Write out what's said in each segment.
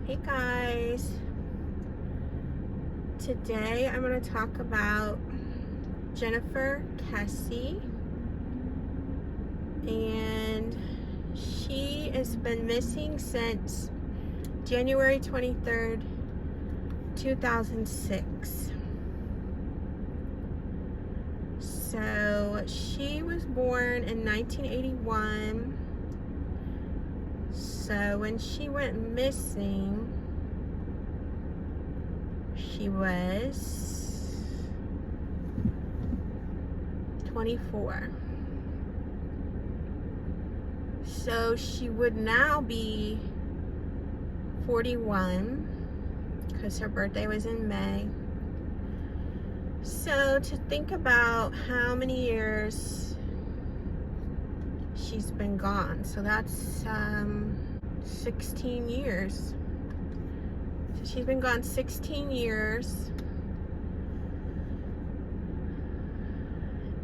Hey guys, today I'm going to talk about Jenneifer Kesse, and she has been missing since January 23rd, 2006. So she was born in 1981. So when she went missing, she was 24. So she would now be 41 because her birthday was in May. So to think about how many years she's been gone, so that's 16 years. So she's been gone 16 years,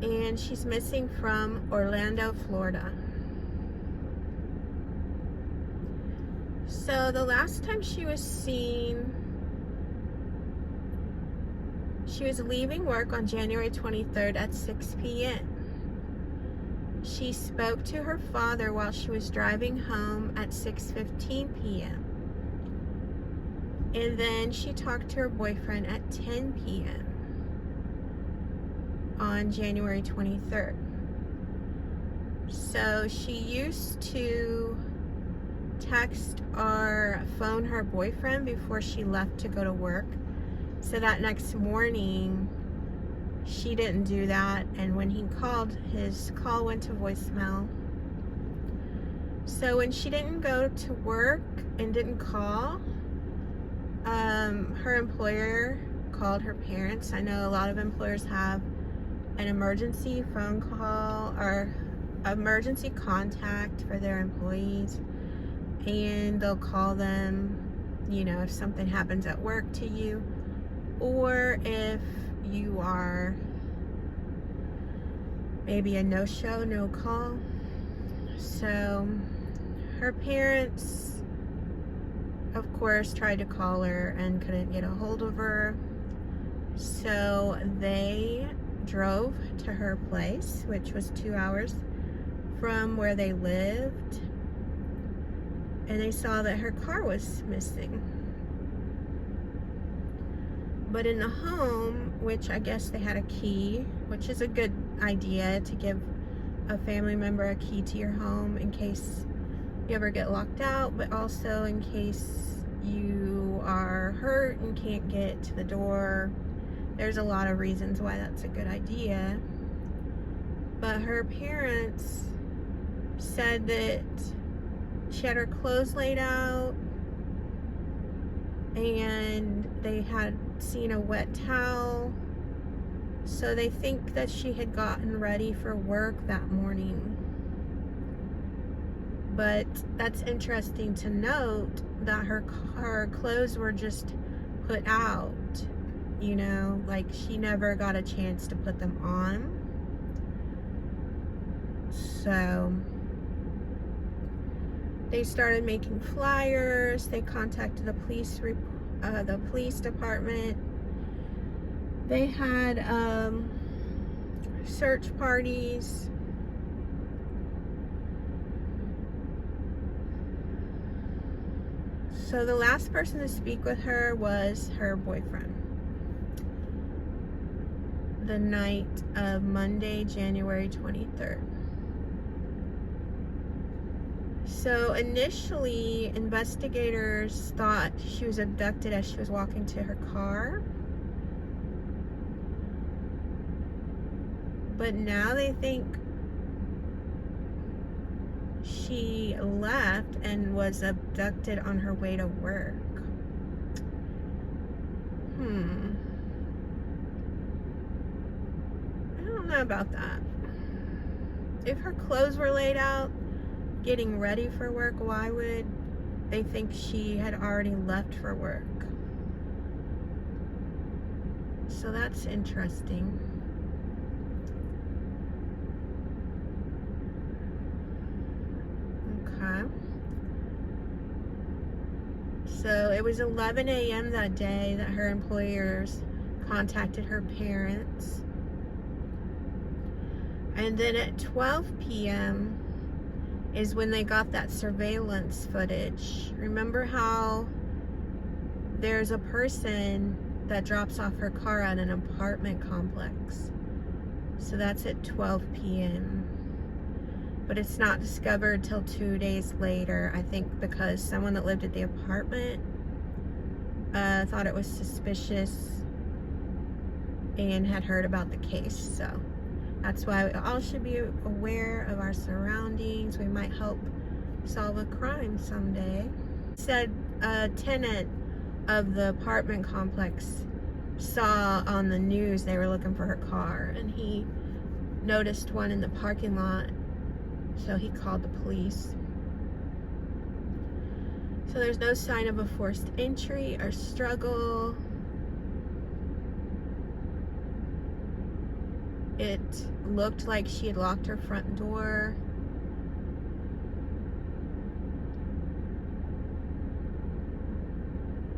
and she's missing from Orlando, Florida. So the last time she was seen, she was leaving work on January 23rd at 6 p.m. She spoke to her father while she was driving home at 6:15 p.m. And then she talked to her boyfriend at 10 p.m. on January 23rd. So she used to text or phone her boyfriend before she left to go to work. So that next morning, she didn't do that, and when he called, his call went to voicemail. So when she didn't go to work and didn't call, her employer called her parents. I know a lot of employers have an emergency phone call or emergency contact for their employees, and they'll call them, if something happens at work to you, or if you are maybe a no-show, no-call. So her parents, of course, tried to call her and couldn't get a hold of her. So they drove to her place, which was 2 hours from where they lived, and they saw that her car was missing. But in the home, which I guess they had a key, which is a good idea to give a family member a key to your home in case you ever get locked out, but also in case you are hurt and can't get to the door. There's a lot of reasons why that's a good idea. But her parents said that she had her clothes laid out, and they had seen a wet towel, so they think that she had gotten ready for work that morning. But that's interesting to note that her clothes were just put out, like she never got a chance to put them on. So they started making flyers. They contacted the police department. They had search parties. So the last person to speak with her was her boyfriend, the night of Monday, January 23rd. So initially, investigators thought she was abducted as she was walking to her car. But now they think she left and was abducted on her way to work. I don't know about that. If her clothes were laid out, getting ready for work, why would they think she had already left for work? So that's interesting. Okay. So it was 11 a.m. that day that her employers contacted her parents. And then at 12 p.m. is when they got that surveillance footage. Remember how there's a person that drops off her car at an apartment complex? So that's at 12 p.m. But it's not discovered till 2 days later, I think because someone that lived at the apartment thought it was suspicious and had heard about the case. So that's why we all should be aware of our surroundings. We might help solve a crime someday. Said a tenant of the apartment complex saw on the news they were looking for her car, and he noticed one in the parking lot, so he called the police. So there's no sign of a forced entry or struggle. It looked like she had locked her front door.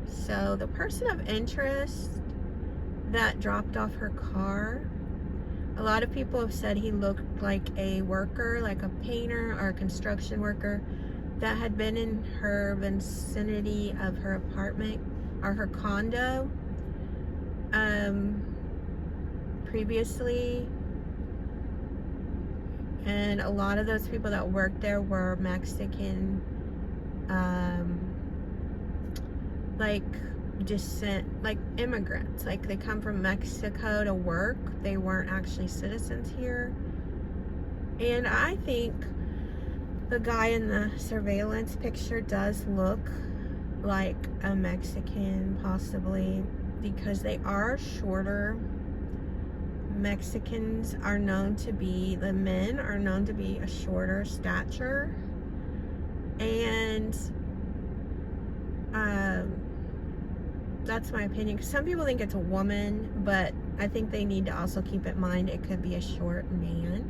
So the person of interest that dropped off her car, a lot of people have said he looked like a worker, like a painter or a construction worker that had been in her vicinity of her apartment or her condo previously. And a lot of those people that worked there were Mexican, like descent, like immigrants, like they come from Mexico to work. They weren't actually citizens here. And I think the guy in the surveillance picture does look like a Mexican, possibly, because they are shorter. Mexicans are known to be, the men are known to be a shorter stature. And that's my opinion, because some people think it's a woman, but I think they need to also keep in mind it could be a short man.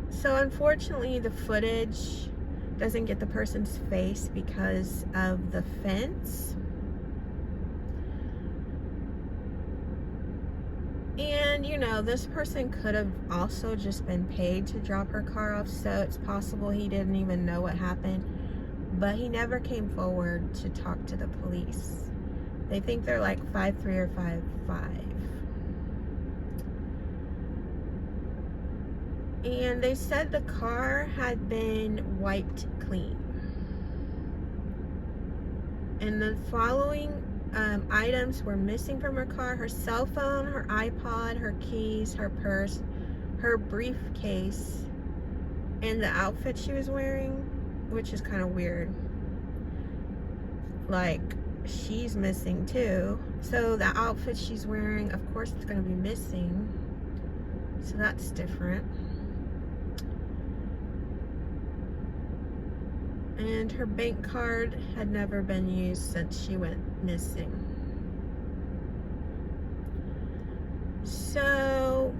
So unfortunately the footage doesn't get the person's face because of the fence. And you know, this person could have also just been paid to drop her car off, so it's possible he didn't even know what happened. But he never came forward to talk to the police. They think they're like 5'3" or 5'5". And they said the car had been wiped clean. And the following items were missing from her car: her cell phone, her iPod, her keys, her purse, her briefcase, and the outfit she was wearing, which is kind of weird. Like, she's missing too. So the outfit she's wearing, of course, it's going to be missing. So that's different. And her bank card had never been used since she went missing. So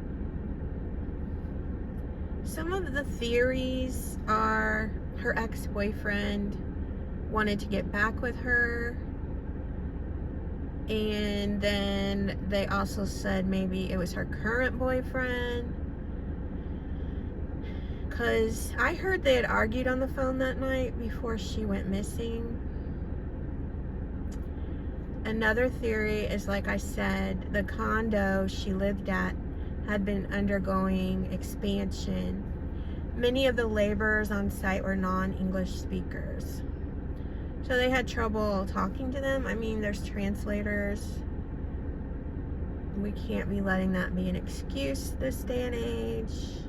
some of the theories are her ex-boyfriend wanted to get back with her, and then they also said maybe it was her current boyfriend, because I heard they had argued on the phone that night before she went missing. Another theory is, like I said, the condo she lived at had been undergoing expansion. Many of the laborers on site were non-English speakers, so they had trouble talking to them. I mean, there's translators. We can't be letting that be an excuse this day and age.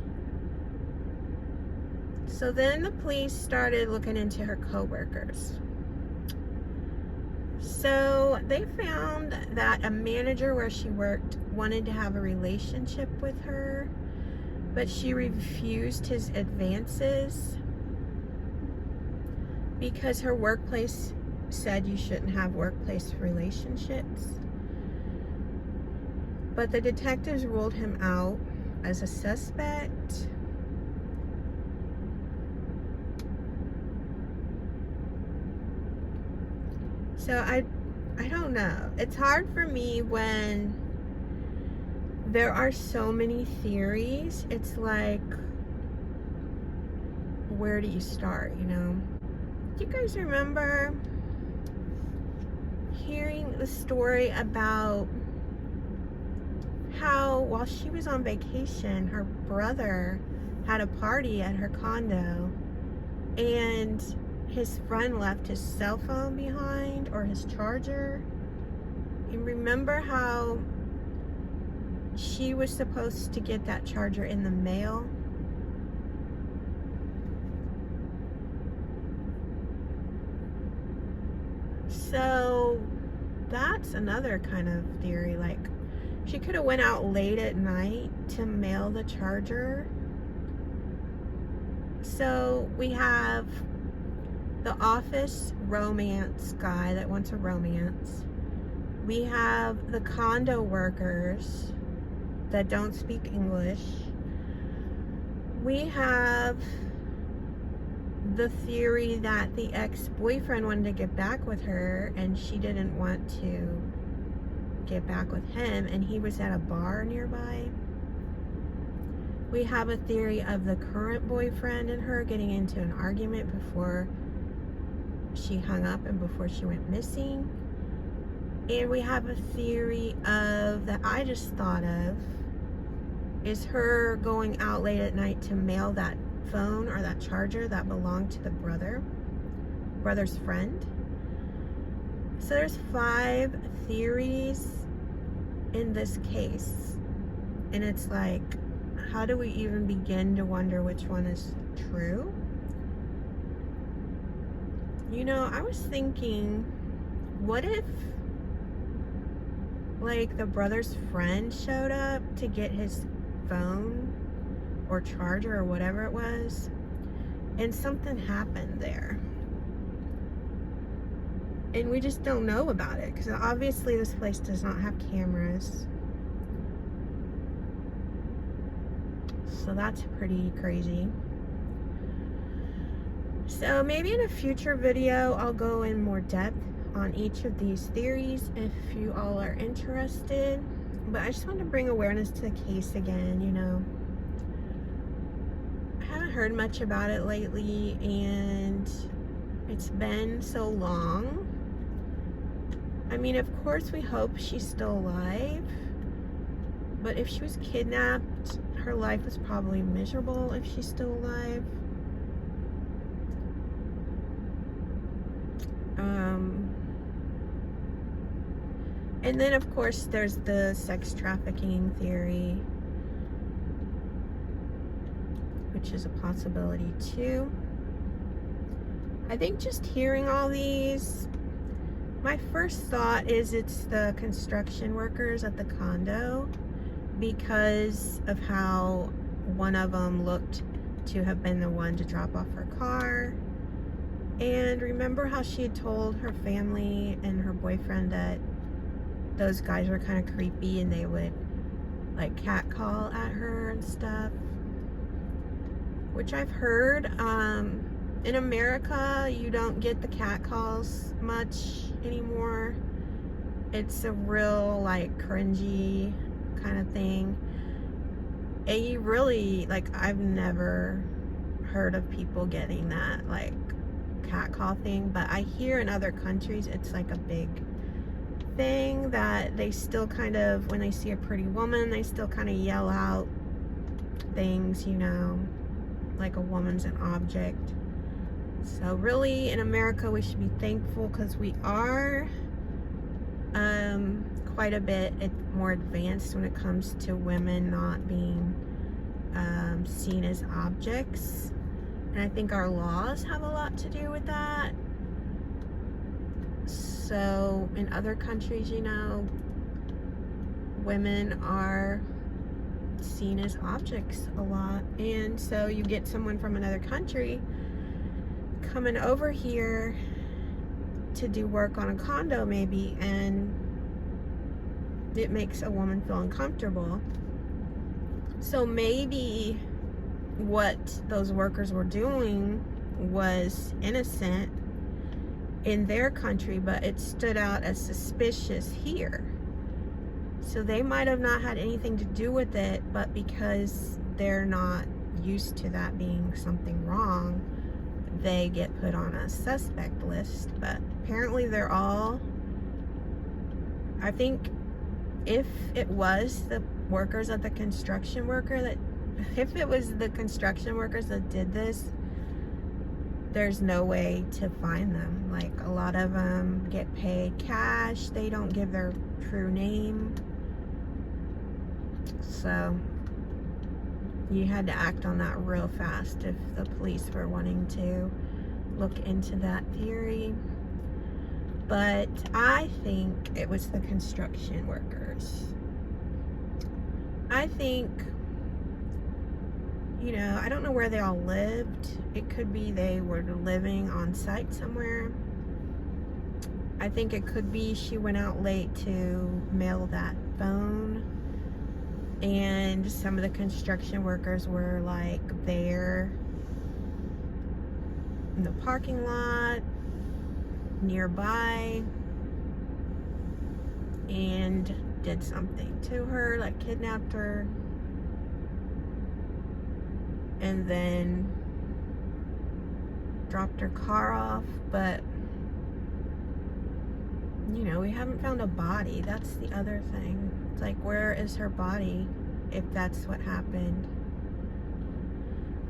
So then the police started looking into her co-workers. So they found that a manager where she worked wanted to have a relationship with her, but she refused his advances because her workplace said you shouldn't have workplace relationships. But the detectives ruled him out as a suspect. So I don't know. It's hard for me when there are so many theories. It's like, where do you start, you know? Do you guys remember hearing the story about how while she was on vacation, her brother had a party at her condo and his friend left his cell phone behind, or his charger? You remember how she was supposed to get that charger in the mail? So that's another kind of theory. Like, she could have went out late at night to mail the charger. So we have the office romance guy that wants a romance. We have the condo workers that don't speak English. We have the theory that the ex-boyfriend wanted to get back with her and she didn't want to get back with him, and he was at a bar nearby. We have a theory of the current boyfriend and her getting into an argument before she hung up and before she went missing. And we have a theory of, that I just thought of, is her going out late at night to mail that phone or that charger that belonged to the brother's friend. So there's 5 theories in this case, and it's like, how do we even begin to wonder which one is true? You know, I was thinking, what if like the brother's friend showed up to get his phone or charger or whatever it was, and something happened there and we just don't know about it, because obviously this place does not have cameras. So that's pretty crazy. So maybe in a future video I'll go in more depth on each of these theories if you all are interested. But I just wanted to bring awareness to the case again, you know. I haven't heard much about it lately, and it's been so long. I mean, of course we hope she's still alive, but if she was kidnapped, her life was probably miserable if she's still alive. And then of course there's the sex trafficking theory, which is a possibility too. I think just hearing all these, my first thought is it's the construction workers at the condo, because of how one of them looked to have been the one to drop off her car. And remember how she had told her family and her boyfriend that those guys were kind of creepy and they would like catcall at her and stuff, which I've heard. In America, you don't get the catcalls much anymore. It's a real like cringy kind of thing. And you really, like, I've never heard of people getting that like catcall thing, but I hear in other countries it's like a big thing that they still kind of, when they see a pretty woman, they still kind of yell out things, you know, like a woman's an object. So really in America we should be thankful, because we are quite a bit more advanced when it comes to women not being seen as objects, and I think our laws have a lot to do with that. So in other countries, you know, women are seen as objects a lot, and so you get someone from another country coming over here to do work on a condo maybe, and it makes a woman feel uncomfortable. So maybe what those workers were doing was innocent, in their country, but it stood out as suspicious here. So they might have not had anything to do with it, but because they're not used to that being something wrong, they get put on a suspect list. But apparently they're all, I think if it was the workers at the construction worker that, if it was the construction workers that did this, there's no way to find them. Like, a lot of them get paid cash. They don't give their true name. So you had to act on that real fast if the police were wanting to look into that theory. But I think it was the construction workers. I think, you know, I don't know where they all lived. It could be they were living on site somewhere. I think it could be she went out late to mail that phone, and some of the construction workers were like there in the parking lot nearby and did something to her, like kidnapped her, and then dropped her car off. But you know, we haven't found a body. That's the other thing. It's like, where is her body if that's what happened?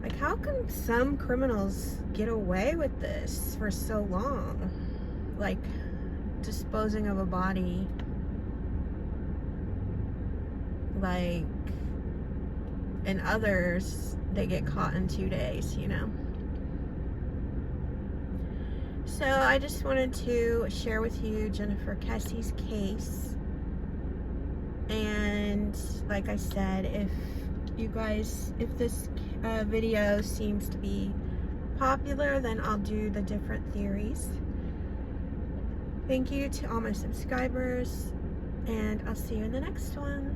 Like, how can some criminals get away with this for so long? Like, disposing of a body, like, and others, they get caught in 2 days, you know? So I just wanted to share with you Jenneifer Kesse's case. And like I said, if you guys, if this video seems to be popular, then I'll do the different theories. Thank you to all my subscribers, and I'll see you in the next one.